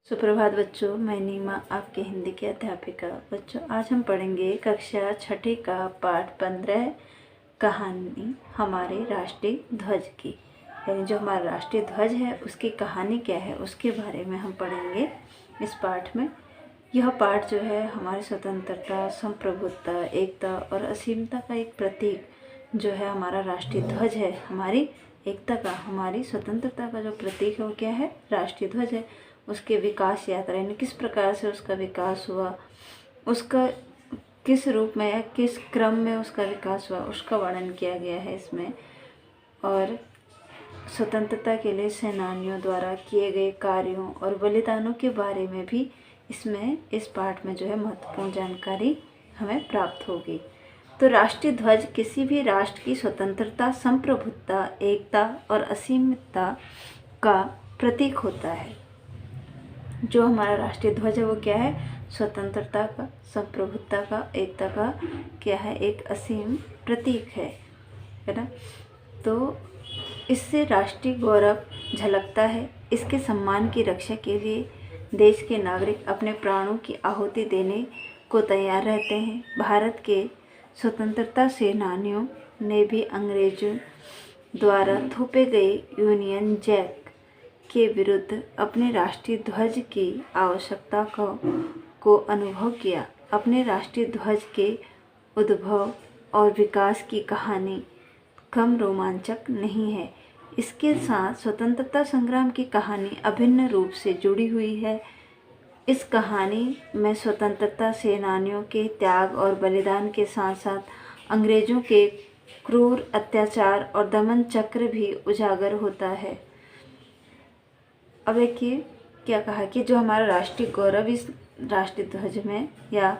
सुप्रभात बच्चों, मैं नीमा आपके हिंदी की अध्यापिका। बच्चों, आज हम पढ़ेंगे कक्षा छठी का पाठ 15 कहानी हमारे राष्ट्रीय ध्वज की। यानी जो हमारा राष्ट्रीय ध्वज है उसकी कहानी क्या है उसके बारे में हम पढ़ेंगे इस पाठ में। यह पाठ जो है हमारी स्वतंत्रता, संप्रभुता, एकता और असीमता का एक प्रतीक जो है हमारा राष्ट्रीय ध्वज है। हमारी एकता का, हमारी स्वतंत्रता का जो प्रतीक है वो क्या है? राष्ट्रीय ध्वज है। उसके विकास यात्रा यानी किस प्रकार से उसका विकास हुआ, उसका किस रूप में या किस क्रम में उसका विकास हुआ, उसका वर्णन किया गया है इसमें। और स्वतंत्रता के लिए सेनानियों द्वारा किए गए कार्यों और बलिदानों के बारे में भी इसमें इस पाठ में जो है महत्वपूर्ण जानकारी हमें प्राप्त होगी। तो राष्ट्रीय ध्वज किसी भी राष्ट्र की स्वतंत्रता, संप्रभुता, एकता और असीमता का प्रतीक होता है। जो हमारा राष्ट्रीय ध्वज है वो क्या है? स्वतंत्रता का, संप्रभुता का, एकता का क्या है? एक असीम प्रतीक है ना। तो इससे राष्ट्रीय गौरव झलकता है। इसके सम्मान की रक्षा के लिए देश के नागरिक अपने प्राणों की आहुति देने को तैयार रहते हैं। भारत के स्वतंत्रता सेनानियों ने भी अंग्रेजों द्वारा थोपे गए यूनियन जैक के विरुद्ध अपने राष्ट्रीय ध्वज की आवश्यकता को अनुभव किया। अपने राष्ट्रीय ध्वज के उद्भव और विकास की कहानी कम रोमांचक नहीं है। इसके साथ स्वतंत्रता संग्राम की कहानी अभिन्न रूप से जुड़ी हुई है। इस कहानी में स्वतंत्रता सेनानियों के त्याग और बलिदान के साथ साथ अंग्रेजों के क्रूर अत्याचार और दमन चक्र भी उजागर होता है। अब देखिए क्या कहा कि जो हमारा राष्ट्रीय गौरव इस राष्ट्रीय ध्वज में या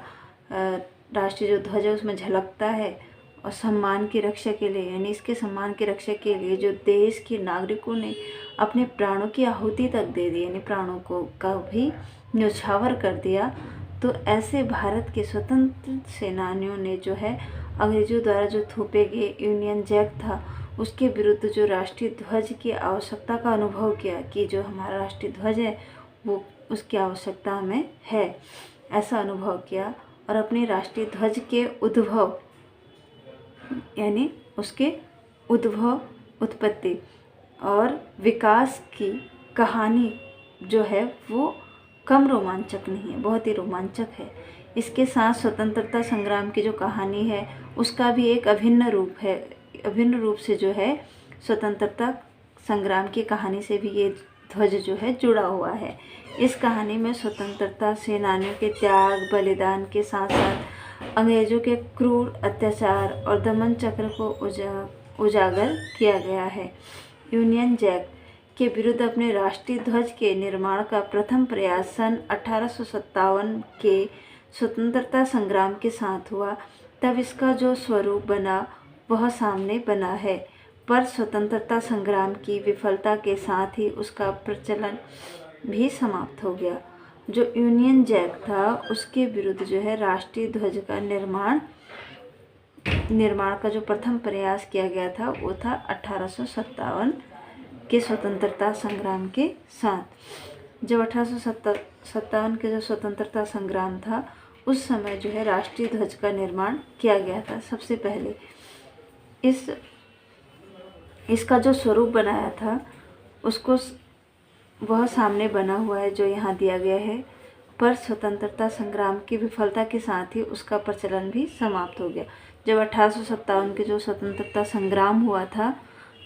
राष्ट्रीय जो ध्वज है उसमें झलकता है। और सम्मान की रक्षा के लिए, यानी इसके सम्मान की रक्षा के लिए जो देश के नागरिकों ने अपने प्राणों की आहुति तक दे दी, यानी प्राणों को का भी न्यौछावर कर दिया। तो ऐसे भारत के स्वतंत्र सेनानियों ने जो है अंग्रेजों द्वारा जो थोपे गए यूनियन जैक था उसके विरुद्ध जो राष्ट्रीय ध्वज की आवश्यकता का अनुभव किया कि जो हमारा राष्ट्रीय ध्वज है वो उसकी आवश्यकता हमें है, ऐसा अनुभव किया। और अपने राष्ट्रीय ध्वज के उद्भव यानी उसके उद्भव, उत्पत्ति और विकास की कहानी जो है वो कम रोमांचक नहीं है, बहुत ही रोमांचक है। इसके साथ स्वतंत्रता संग्राम की जो कहानी है उसका भी एक अभिन्न रूप है। अभिन्न रूप से जो है स्वतंत्रता संग्राम की कहानी से भी ये ध्वज जो है जुड़ा हुआ है। इस कहानी में स्वतंत्रता सेनानियों के त्याग, बलिदान के साथ साथ अंग्रेजों के क्रूर अत्याचार और दमन चक्र को उजागर किया गया है। यूनियन जैक के विरुद्ध अपने राष्ट्रीय ध्वज के निर्माण का प्रथम प्रयास सन 1857 के स्वतंत्रता संग्राम के साथ हुआ। तब इसका जो स्वरूप बना वह सामने बना है, पर स्वतंत्रता संग्राम की विफलता के साथ ही उसका प्रचलन भी समाप्त हो गया। जो यूनियन जैक था उसके विरुद्ध जो है राष्ट्रीय ध्वज का निर्माण का जो प्रथम प्रयास किया गया था वो था 1857 के स्वतंत्रता संग्राम के साथ। जब 1857 के जो स्वतंत्रता संग्राम था उस समय जो है राष्ट्रीय ध्वज का निर्माण किया गया था। सबसे पहले इसका जो स्वरूप बनाया था उसको वह सामने बना हुआ है जो यहाँ दिया गया है, पर स्वतंत्रता संग्राम की विफलता के साथ ही उसका प्रचलन भी समाप्त हो गया। जब 1857 के जो स्वतंत्रता संग्राम हुआ था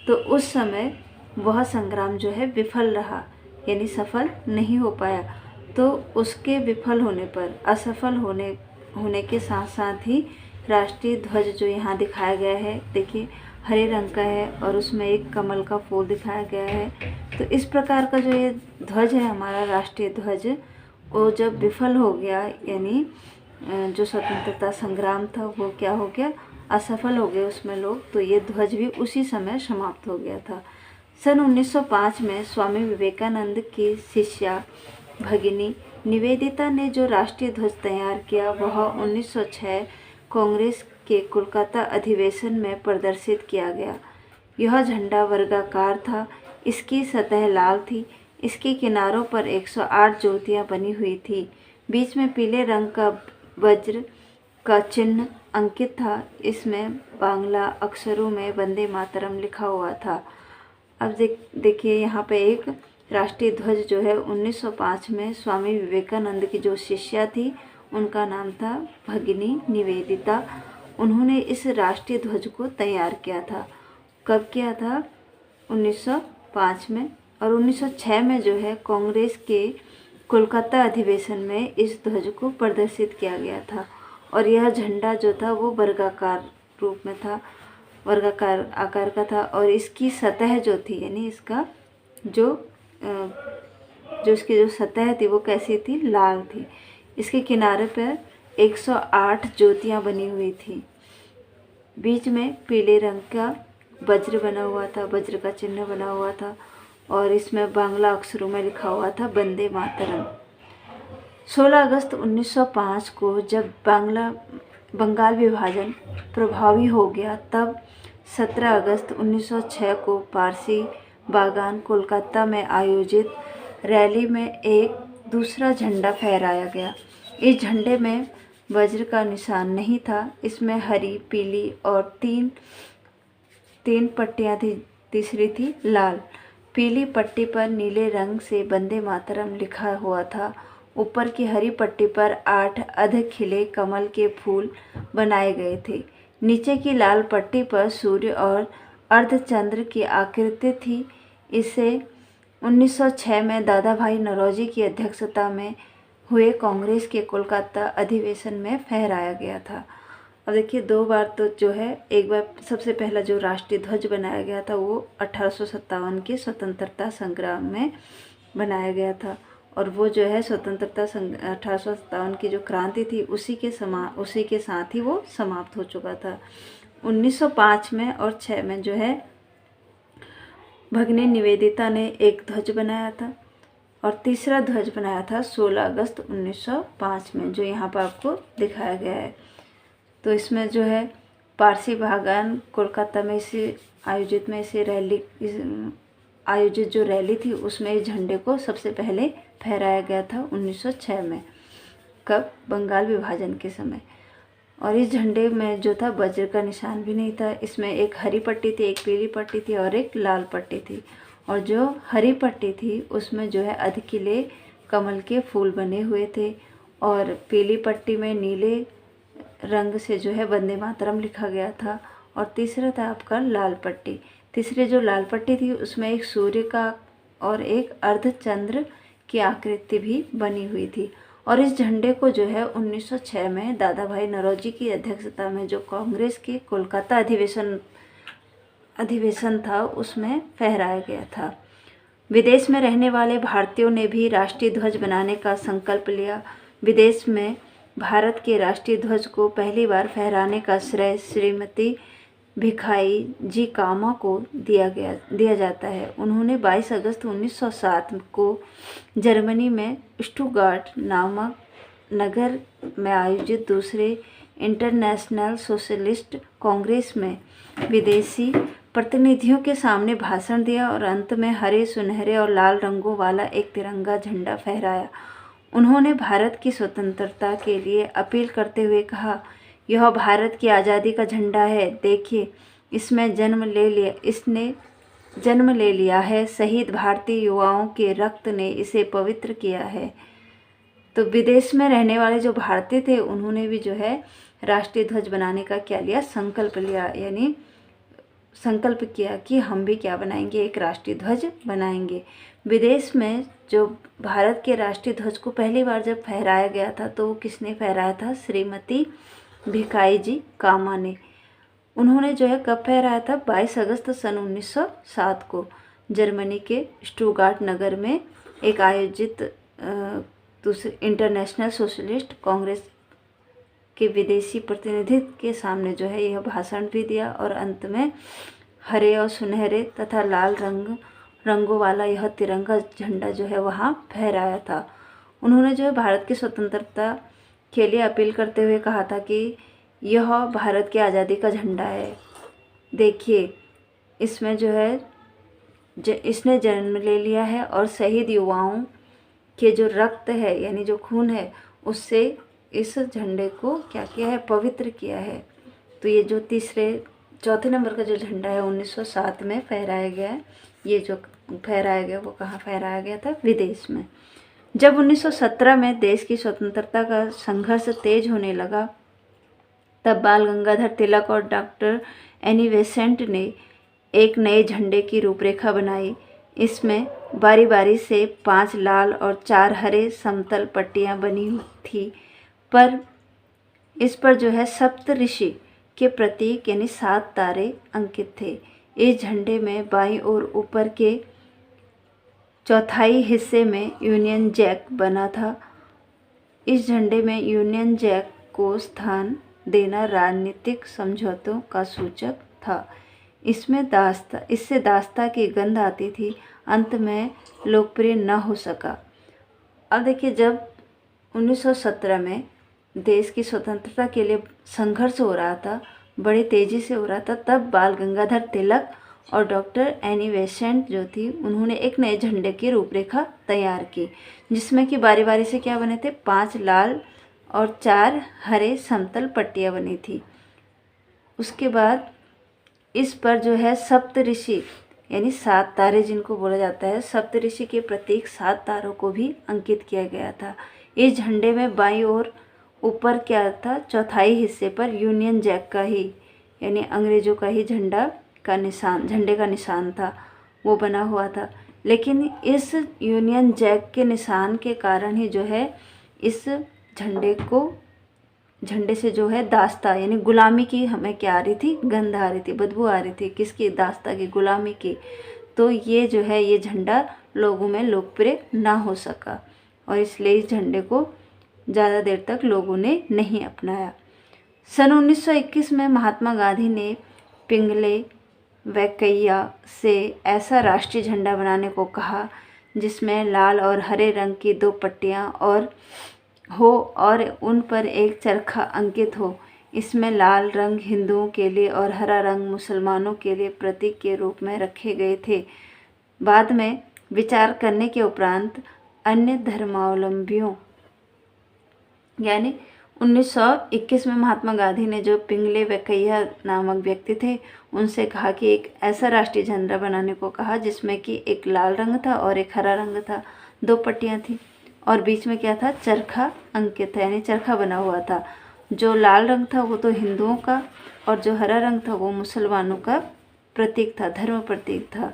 तो उस समय वह संग्राम जो है विफल रहा, यानी सफल नहीं हो पाया। तो उसके विफल होने पर, असफल होने के साथ साथ ही राष्ट्रीय ध्वज जो यहाँ दिखाया गया है, देखिए हरे रंग का है और उसमें एक कमल का फूल दिखाया गया है। तो इस प्रकार का जो ये ध्वज है हमारा राष्ट्रीय ध्वज, वो जब विफल हो गया, यानी जो स्वतंत्रता संग्राम था वो क्या हो गया? असफल हो गए उसमें लोग, तो ये ध्वज भी उसी समय समाप्त हो गया था। सन 1905 में स्वामी विवेकानंद की शिष्या भगिनी निवेदिता ने जो राष्ट्रीय ध्वज तैयार किया वह 1906 कांग्रेस के कोलकाता अधिवेशन में प्रदर्शित किया गया। यह झंडा वर्गाकार था, इसकी सतह लाल थी। इसके किनारों पर 108 ज्योतियाँ बनी हुई थी। बीच में पीले रंग का वज्र का चिन्ह अंकित था। इसमें बांग्ला अक्षरों में वंदे मातरम लिखा हुआ था। अब देखिए यहाँ पे एक राष्ट्रीय ध्वज जो है 1905 में स्वामी विवेकानंद की जो शिष्या थी उनका नाम था भगिनी निवेदिता। उन्होंने इस राष्ट्रीय ध्वज को तैयार किया था। कब किया था? 1905 में। और 1906 में जो है कांग्रेस के कोलकाता अधिवेशन में इस ध्वज को प्रदर्शित किया गया था। और यह झंडा जो था वो वर्गाकार रूप में था, वर्गाकार आकार का था। और इसकी सतह जो थी, यानी इसका इसकी जो सतह थी वो कैसी थी? लाल थी। इसके किनारे पर 108 ज्योतियाँ बनी हुई थी। बीच में पीले रंग का वज्र बना हुआ था, वज्र का चिन्ह बना हुआ था। और इसमें बांग्ला अक्षरों में लिखा हुआ था वंदे मातरम। 16 अगस्त 1905 को जब बंगाल विभाजन प्रभावी हो गया, तब 17 अगस्त 1906 को पारसी बागान कोलकाता में आयोजित रैली में एक दूसरा झंडा फहराया गया। इस झंडे में वज्र का निशान नहीं था। इसमें हरी, पीली और तीन पट्टियाँ थी, तीसरी थी लाल। पीली पट्टी पर नीले रंग से वंदे मातरम लिखा हुआ था। ऊपर की हरी पट्टी पर 8 अध खिले कमल के फूल बनाए गए थे। नीचे की लाल पट्टी पर सूर्य और अर्धचंद्र की आकृति थी। इसे 1906 में दादा भाई नौरोजी की अध्यक्षता में हुए कांग्रेस के कोलकाता अधिवेशन में फहराया गया था। अब देखिए, 2 बार तो जो है, एक बार सबसे पहला जो राष्ट्रीय ध्वज बनाया गया था वो 1857 के स्वतंत्रता संग्राम में बनाया गया था। और वो जो है स्वतंत्रता 1857 की जो क्रांति थी उसी के साथ ही वो समाप्त हो चुका था। 1905 में और 6 में जो है भगिनी निवेदिता ने एक ध्वज बनाया था। और तीसरा ध्वज बनाया था 16 अगस्त 1905 में, जो यहाँ पर आपको दिखाया गया है। तो इसमें जो है पारसी बागान कोलकाता में आयोजित जो रैली थी उसमें इस झंडे को सबसे पहले फहराया गया था 1906 में। कब? बंगाल विभाजन के समय। और इस झंडे में जो था वज्र का निशान भी नहीं था। इसमें एक हरी पट्टी थी, एक पीली पट्टी थी और एक लाल पट्टी थी। और जो हरी पट्टी थी उसमें जो है अधकिले कमल के फूल बने हुए थे। और पीली पट्टी में नीले रंग से जो है वंदे मातरम लिखा गया था। और तीसरा था आपका लाल पट्टी। तीसरी जो लाल पट्टी थी उसमें एक सूर्य का और एक अर्धचंद्र की आकृति भी बनी हुई थी। और इस झंडे को जो है 1906 में दादा भाई नौरोजी की अध्यक्षता में जो कांग्रेस के कोलकाता अधिवेशन था उसमें फहराया गया था। विदेश में रहने वाले भारतीयों ने भी राष्ट्रीय ध्वज बनाने का संकल्प लिया। विदेश में भारत के राष्ट्रीय ध्वज को पहली बार फहराने का श्रेय श्रीमती भिखाई जी कामा को दिया जाता है। उन्होंने 22 अगस्त 1907 को जर्मनी में स्टुटगार्ट नामक नगर में आयोजित दूसरे इंटरनेशनल सोशलिस्ट कांग्रेस में विदेशी प्रतिनिधियों के सामने भाषण दिया और अंत में हरे, सुनहरे और लाल रंगों वाला एक तिरंगा झंडा फहराया। उन्होंने भारत की स्वतंत्रता के लिए अपील करते हुए कहा, यह भारत की आज़ादी का झंडा है। देखिए, इसने जन्म ले लिया है। शहीद भारतीय युवाओं के रक्त ने इसे पवित्र किया है। तो विदेश में रहने वाले जो भारतीय थे उन्होंने भी जो है राष्ट्रीय ध्वज बनाने का क्या लिया? संकल्प लिया। यानी संकल्प किया कि हम भी क्या बनाएंगे? एक राष्ट्रीय ध्वज बनाएंगे। विदेश में जो भारत के राष्ट्रीय ध्वज को पहली बार जब फहराया गया था तो वो किसने फहराया था? श्रीमती भिखाई जी कामा ने। उन्होंने जो है कब फहराया था? 22 अगस्त सन 1907 को जर्मनी के स्टुटगार्ट नगर में एक आयोजित दूसरे इंटरनेशनल सोशलिस्ट कांग्रेस के विदेशी प्रतिनिधित्व के सामने जो है यह भाषण भी दिया। और अंत में हरे और सुनहरे तथा लाल रंगों वाला यह तिरंगा झंडा जो है वहाँ फहराया था। उन्होंने जो है भारत की स्वतंत्रता के लिए अपील करते हुए कहा था कि यह भारत की आज़ादी का झंडा है। देखिए, इसमें जो है इसने जन्म ले लिया है और शहीद युवाओं के जो रक्त है यानी जो खून है उससे इस झंडे को क्या किया है, पवित्र किया है। तो ये जो चौथे नंबर का जो झंडा है 1907 में फहराया गया है। ये जो फहराया गया वो कहाँ फहराया गया था, विदेश में। जब 1917 में देश की स्वतंत्रता का संघर्ष तेज होने लगा तब बाल गंगाधर तिलक और डॉक्टर एनी बेसेंट ने एक नए झंडे की रूपरेखा बनाई। इसमें बारी बारी से 5 लाल और 4 हरे समतल पट्टियां बनी थी, पर इस पर जो है सप्तऋषि के प्रतीक यानी 7 तारे अंकित थे। इस झंडे में बाईं ओर ऊपर के चौथाई हिस्से में यूनियन जैक बना था। इस झंडे में यूनियन जैक को स्थान देना राजनीतिक समझौतों का सूचक था। इससे दास्ता की गंध आती थी, अंत में लोकप्रिय न हो सका। अब देखिए, जब 1917 में देश की स्वतंत्रता के लिए संघर्ष हो रहा था, बड़ी तेज़ी से हो रहा था, तब बाल गंगाधर तिलक और डॉक्टर एनी बेसेंट जो थी उन्होंने एक नए झंडे की रूपरेखा तैयार की, जिसमें कि बारी बारी से क्या बने थे, 5 लाल और 4 हरे समतल पट्टियाँ बनी थी। उसके बाद इस पर जो है सप्तऋषि यानी 7 तारे जिनको बोला जाता है, सप्तऋषि के प्रतीक 7 तारों को भी अंकित किया गया था। इस झंडे में बाईं ओर ऊपर क्या था, चौथाई हिस्से पर यूनियन जैक का ही यानी अंग्रेज़ों का ही झंडे का निशान था, वो बना हुआ था। लेकिन इस यूनियन जैक के निशान के कारण ही जो है इस झंडे से जो है दास्ता यानी गुलामी की हमें क्या आ रही थी, गंध आ रही थी, बदबू आ रही थी, किसकी, दास्ता की, गुलामी की। तो ये जो है ये झंडा लोगों में लोकप्रिय ना हो सका और इसलिए इस झंडे को ज़्यादा देर तक लोगों ने नहीं अपनाया। सन 1921 में महात्मा गांधी ने पिंगले वेंकैया से ऐसा राष्ट्रीय झंडा बनाने को कहा जिसमें लाल और हरे रंग की 2 पट्टियाँ और उन पर एक चरखा अंकित हो। इसमें लाल रंग हिंदुओं के लिए और हरा रंग मुसलमानों के लिए प्रतीक के रूप में रखे गए थे। बाद में विचार करने के उपरांत अन्य धर्मावलंबियों यानी 1921 में महात्मा गांधी ने जो पिंगले वेंकैया नामक व्यक्ति थे उनसे कहा कि एक ऐसा राष्ट्रीय झंडा बनाने को कहा जिसमें कि एक लाल रंग था और एक हरा रंग था, 2 पट्टियाँ थी और बीच में क्या था, चरखा अंकित था यानी चरखा बना हुआ था। जो लाल रंग था वो तो हिंदुओं का और जो हरा रंग था वो मुसलमानों का प्रतीक था, धर्म प्रतीक था।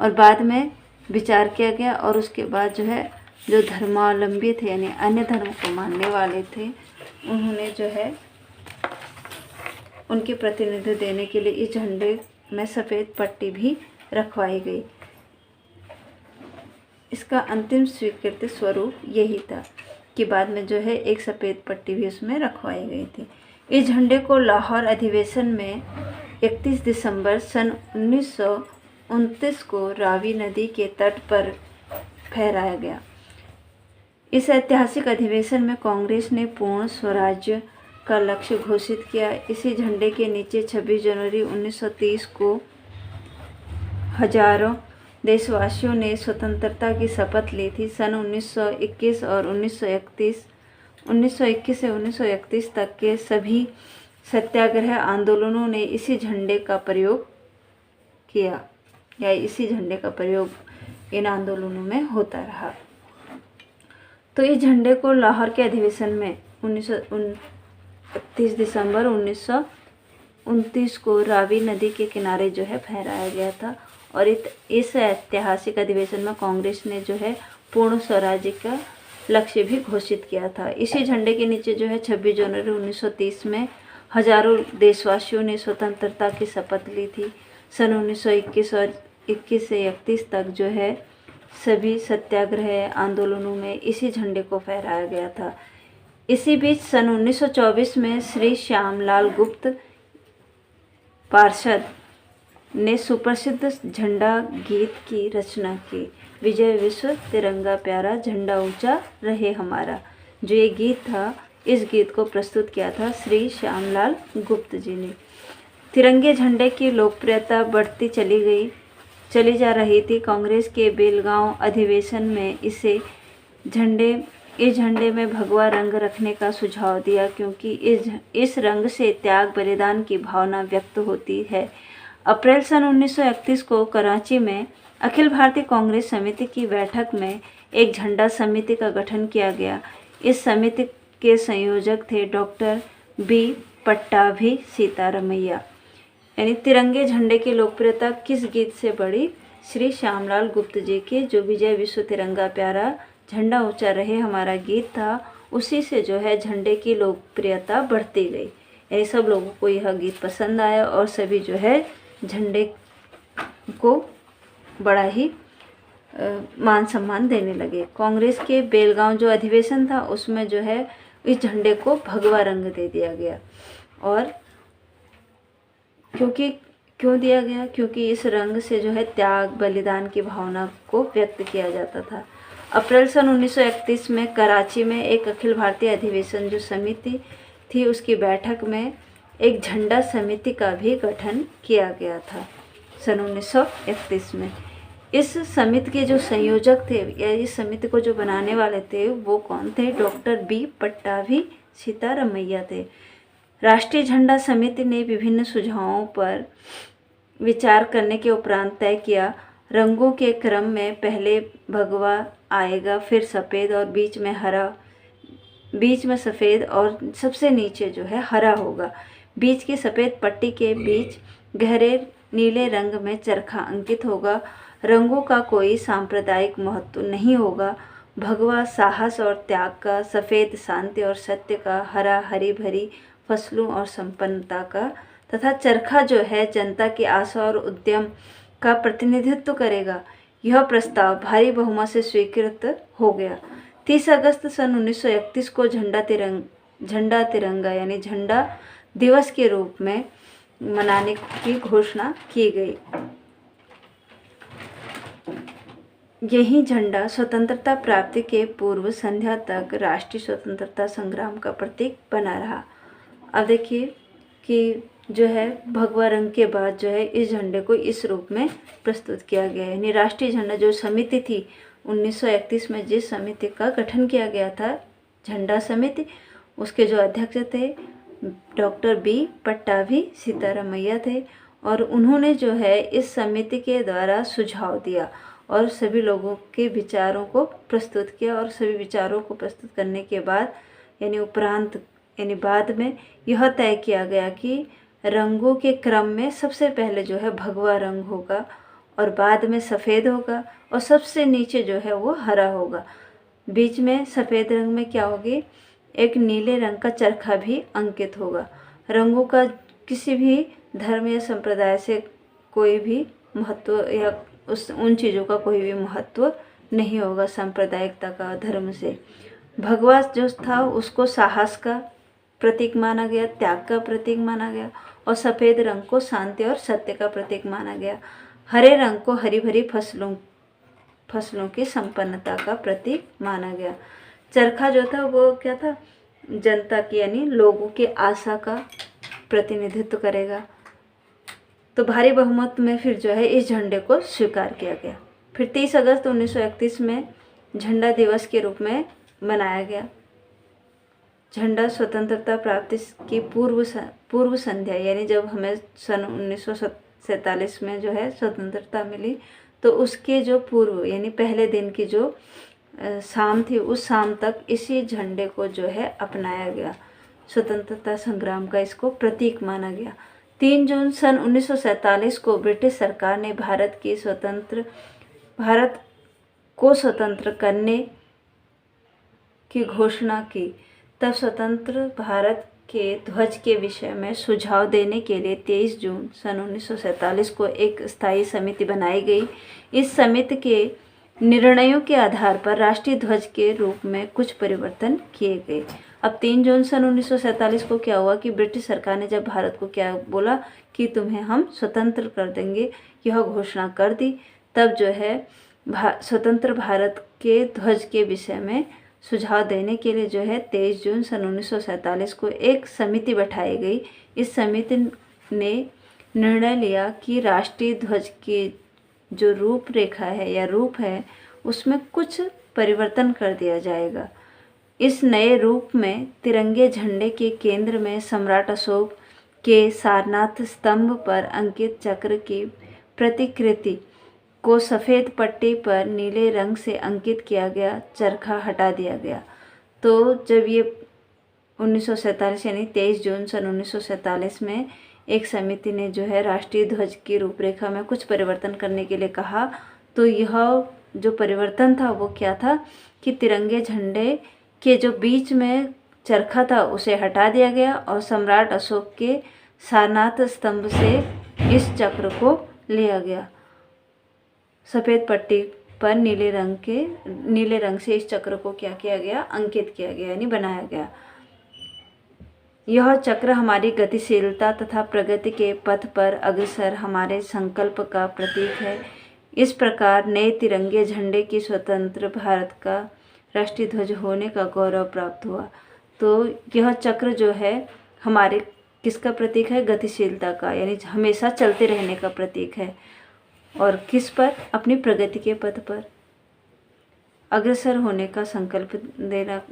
और बाद में विचार किया गया और उसके बाद जो है जो धर्मावलंबी थे यानी अन्य धर्म को मानने वाले थे उन्होंने जो है उनके प्रतिनिधित्व देने के लिए इस झंडे में सफ़ेद पट्टी भी रखवाई गई। इसका अंतिम स्वीकृत स्वरूप यही था कि बाद में जो है एक सफ़ेद पट्टी भी उसमें रखवाई गई थी। इस झंडे को लाहौर अधिवेशन में 31 दिसंबर सन 1929 को रावी नदी के तट पर फहराया गया। इस ऐतिहासिक अधिवेशन में कांग्रेस ने पूर्ण स्वराज्य का लक्ष्य घोषित किया। इसी झंडे के नीचे 26 जनवरी 1930 को हजारों देशवासियों ने स्वतंत्रता की शपथ ली थी। सन 1921 और 1921 से 1931 तक के सभी सत्याग्रह आंदोलनों ने इसी झंडे का प्रयोग किया या इसी झंडे का प्रयोग इन आंदोलनों में होता रहा। तो इस झंडे को लाहौर के अधिवेशन में 31 दिसंबर 1929 को रावी नदी के किनारे जो है फहराया गया था और इस ऐतिहासिक अधिवेशन में कांग्रेस ने जो है पूर्ण स्वराज्य का लक्ष्य भी घोषित किया था। इसी झंडे के नीचे जो है 26 जनवरी 1930 में हजारों देशवासियों ने स्वतंत्रता की शपथ ली थी। सन 1921 और 21 से 31 तक जो है सभी सत्याग्रह आंदोलनों में इसी झंडे को फहराया गया था। इसी बीच सन 1924 में श्री श्यामलाल गुप्त पार्षद ने सुप्रसिद्ध झंडा गीत की रचना की। विजय विश्व तिरंगा प्यारा झंडा ऊंचा रहे हमारा, जो ये गीत था, इस गीत को प्रस्तुत किया था श्री श्यामलाल गुप्त जी ने। तिरंगे झंडे की लोकप्रियता बढ़ती चली गई चली जा रही थी। कांग्रेस के बेलगांव अधिवेशन में इस झंडे में भगवा रंग रखने का सुझाव दिया, क्योंकि इस रंग से त्याग बलिदान की भावना व्यक्त होती है। अप्रैल सन 1931 को कराची में अखिल भारतीय कांग्रेस समिति की बैठक में एक झंडा समिति का गठन किया गया। इस समिति के संयोजक थे डॉक्टर बी पट्टाभी सीतारमैया। यानी तिरंगे झंडे की लोकप्रियता किस गीत से बढ़ी? श्री श्यामलाल गुप्त जी के जो विजय विश्व तिरंगा प्यारा झंडा ऊंचा रहे हमारा गीत था, उसी से जो है झंडे की लोकप्रियता बढ़ती गई। यानी सब लोगों को यह गीत पसंद आया और सभी जो है झंडे को बड़ा ही मान सम्मान देने लगे। कांग्रेस के बेलगांव जो अधिवेशन था उसमें जो है इस झंडे को भगवा रंग दे दिया गया। और क्यों दिया गया? क्योंकि इस रंग से जो है त्याग बलिदान की भावना को व्यक्त किया जाता था। अप्रैल सन 1931 में कराची में एक अखिल भारतीय अधिवेशन जो समिति थी उसकी बैठक में एक झंडा समिति का भी गठन किया गया था सन 1931 में। इस समिति के जो संयोजक थे या इस समिति को जो बनाने वाले थे वो कौन थे? डॉक्टर बी पट्टाभी सीतारमैया थे। राष्ट्रीय झंडा समिति ने विभिन्न सुझावों पर विचार करने के उपरांत तय किया, रंगों के क्रम में पहले भगवा आएगा, फिर सफ़ेद और बीच में सफ़ेद और सबसे नीचे जो है हरा होगा। बीच की सफ़ेद पट्टी के बीच गहरे नीले रंग में चरखा अंकित होगा। रंगों का कोई सांप्रदायिक महत्व नहीं होगा। भगवा साहस और त्याग का, सफ़ेद शांति और सत्य का, हरा हरी भरी फसलों और संपन्नता का, तथा चरखा जो है जनता की आशा और उद्यम का प्रतिनिधित्व करेगा। यह प्रस्ताव भारी बहुमत से स्वीकृत हो गया। 30 अगस्त सन 1931 को झंडा तिरंगा यानी झंडा दिवस के रूप में मनाने की घोषणा की गई। यही झंडा स्वतंत्रता प्राप्ति के पूर्व संध्या तक राष्ट्रीय स्वतंत्रता संग्राम का प्रतीक बना रहा। अब देखिए कि जो है भगवा रंग के बाद जो है इस झंडे को इस रूप में प्रस्तुत किया गया है। यानी राष्ट्रीय झंडा जो समिति थी 1931 में जिस समिति का गठन किया गया था झंडा समिति, उसके जो अध्यक्ष थे डॉक्टर बी पट्टाभी सीतारमैया थे। और उन्होंने जो है इस समिति के द्वारा सुझाव दिया और सभी लोगों के विचारों को प्रस्तुत किया। और सभी विचारों को प्रस्तुत करने के बाद यानी बाद में यह तय किया गया कि रंगों के क्रम में सबसे पहले जो है भगवा रंग होगा और बाद में सफ़ेद होगा और सबसे नीचे जो है वो हरा होगा। बीच में सफ़ेद रंग में क्या होगी? एक नीले रंग का चरखा भी अंकित होगा। रंगों का किसी भी धर्म या संप्रदाय से कोई भी महत्व या उन चीज़ों का कोई भी महत्व नहीं होगा सांप्रदायिकता का, धर्म से। भगवा जो था उसको साहस का प्रतीक माना गया, त्याग का प्रतीक माना गया। और सफ़ेद रंग को शांति और सत्य का प्रतीक माना गया। हरे रंग को हरी भरी फसलों की संपन्नता का प्रतीक माना गया। चरखा जो था वो क्या था? जनता की यानी लोगों की आशा का प्रतिनिधित्व करेगा। तो भारी बहुमत में फिर जो है इस झंडे को स्वीकार किया गया। फिर 30 अगस्त 1931 में झंडा दिवस के रूप में मनाया गया। झंडा स्वतंत्रता प्राप्ति की पूर्व संध्या यानी जब हमें सन 1947 में जो है स्वतंत्रता मिली तो उसके जो पूर्व यानी पहले दिन की जो शाम थी उस शाम तक इसी झंडे को जो है अपनाया गया। स्वतंत्रता संग्राम का इसको प्रतीक माना गया। 3 जून सन 1947 को ब्रिटिश सरकार ने भारत को स्वतंत्र करने की घोषणा की। तब स्वतंत्र भारत के ध्वज के विषय में सुझाव देने के लिए 23 जून सन 1947 को एक स्थायी समिति बनाई गई। इस समिति के निर्णयों के आधार पर राष्ट्रीय ध्वज के रूप में कुछ परिवर्तन किए गए। अब 3 जून सन 1947 को क्या हुआ कि ब्रिटिश सरकार ने जब भारत को क्या बोला कि तुम्हें हम स्वतंत्र कर देंगे, यह घोषणा कर दी, तब जो है स्वतंत्र भारत के ध्वज के विषय में सुझाव देने के लिए जो है 23 जून सन 1947 को एक समिति बैठाई गई। इस समिति ने निर्णय लिया कि राष्ट्रीय ध्वज जो रूपरेखा है या रूप है उसमें कुछ परिवर्तन कर दिया जाएगा। इस नए रूप में तिरंगे झंडे के केंद्र में सम्राट अशोक के सारनाथ स्तंभ पर अंकित चक्र की प्रतिकृति को सफ़ेद पट्टी पर नीले रंग से अंकित किया गया चरखा हटा दिया गया। तो जब ये 1947 यानी 23 जून सन 1947 में एक समिति ने जो है राष्ट्रीय ध्वज की रूपरेखा में कुछ परिवर्तन करने के लिए कहा, तो यह जो परिवर्तन था वो क्या था कि तिरंगे झंडे के जो बीच में चरखा था उसे हटा दिया गया और सम्राट अशोक के सारनाथ स्तंभ से इस चक्र को लिया गया। सफ़ेद पट्टी पर नीले रंग से इस चक्र को क्या किया गया, अंकित किया गया यानी बनाया गया। यह चक्र हमारी गतिशीलता तथा प्रगति के पथ पर अग्रसर हमारे संकल्प का प्रतीक है। इस प्रकार नए तिरंगे झंडे की स्वतंत्र भारत का राष्ट्रीय ध्वज होने का गौरव प्राप्त हुआ। तो यह चक्र जो है हमारे किसका प्रतीक है, गतिशीलता का, यानी हमेशा चलते रहने का प्रतीक है। और किस पर, अपनी प्रगति के पथ पर अग्रसर होने का संकल्प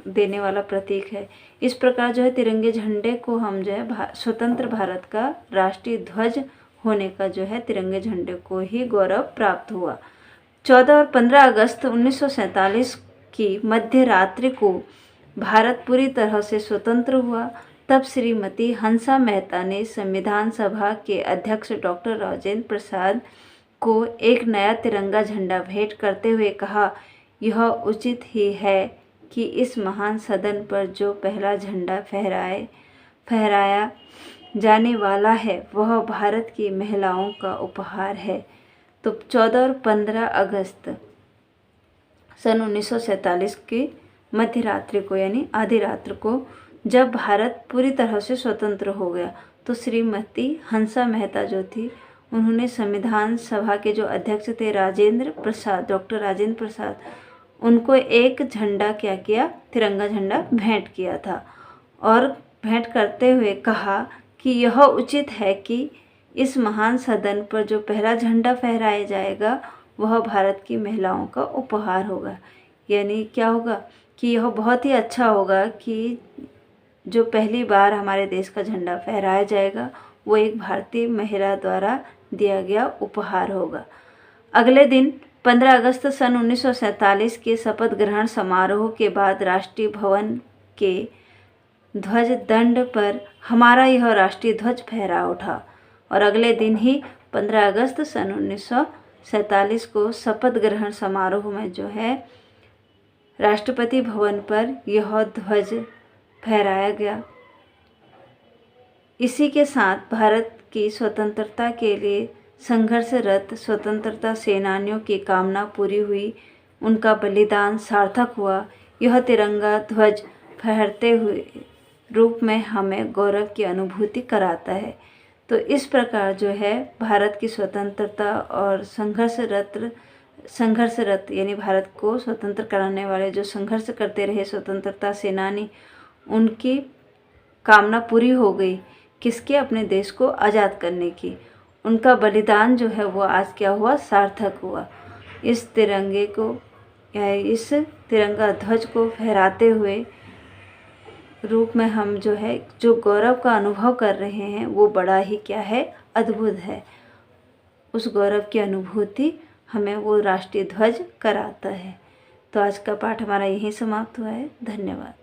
देने वाला प्रतीक है। इस प्रकार जो है तिरंगे झंडे को हम जो है स्वतंत्र भारत का राष्ट्रीय ध्वज होने का जो है तिरंगे झंडे को ही गौरव प्राप्त हुआ। 14 और 15 अगस्त 1947 की मध्य रात्रि को भारत पूरी तरह से स्वतंत्र हुआ। तब श्रीमती हंसा मेहता ने संविधान सभा के अध्यक्ष डॉक्टर राजेंद्र प्रसाद को एक नया तिरंगा झंडा भेंट करते हुए कहा, यह उचित ही है कि इस महान सदन पर जो पहला झंडा फहराया जाने वाला है वह भारत की महिलाओं का उपहार है। तो 14 और 15 अगस्त सन 1947 की मध्य रात्रि को यानी आधी रात्र को जब भारत पूरी तरह से स्वतंत्र हो गया, तो श्रीमती हंसा मेहता जो थी उन्होंने संविधान सभा के जो अध्यक्ष थे डॉक्टर राजेंद्र प्रसाद, उनको एक झंडा क्या किया, तिरंगा झंडा भेंट किया था। और भेंट करते हुए कहा कि यह उचित है कि इस महान सदन पर जो पहला झंडा फहराया जाएगा वह भारत की महिलाओं का उपहार होगा। यानी क्या होगा कि यह बहुत ही अच्छा होगा कि जो पहली बार हमारे देश का झंडा फहराया जाएगा वो एक भारतीय महिला द्वारा दिया गया उपहार होगा। अगले दिन 15 अगस्त सन 1947 के शपथ ग्रहण समारोह के बाद राष्ट्रीय भवन के ध्वज दंड पर हमारा यह राष्ट्रीय ध्वज फहरा उठा और अगले दिन ही 15 अगस्त सन 1947 को शपथ ग्रहण समारोह में जो है राष्ट्रपति भवन पर यह ध्वज फहराया गया। इसी के साथ भारत की स्वतंत्रता के लिए संघर्षरत स्वतंत्रता सेनानियों की कामना पूरी हुई, उनका बलिदान सार्थक हुआ। यह तिरंगा ध्वज फहरते हुए रूप में हमें गौरव की अनुभूति कराता है। तो इस प्रकार जो है भारत की स्वतंत्रता और संघर्षरत यानी भारत को स्वतंत्र कराने वाले जो संघर्ष करते रहे स्वतंत्रता सेनानी, उनकी कामना पूरी हो गई। किसके? अपने देश को आज़ाद करने की। उनका बलिदान जो है वो आज क्या हुआ? सार्थक हुआ। इस तिरंगे को या इस तिरंगा ध्वज को फहराते हुए रूप में हम जो है जो गौरव का अनुभव कर रहे हैं वो बड़ा ही क्या है? अद्भुत है। उस गौरव की अनुभूति हमें वो राष्ट्रीय ध्वज कराता है। तो आज का पाठ हमारा यहीं समाप्त हुआ है। धन्यवाद।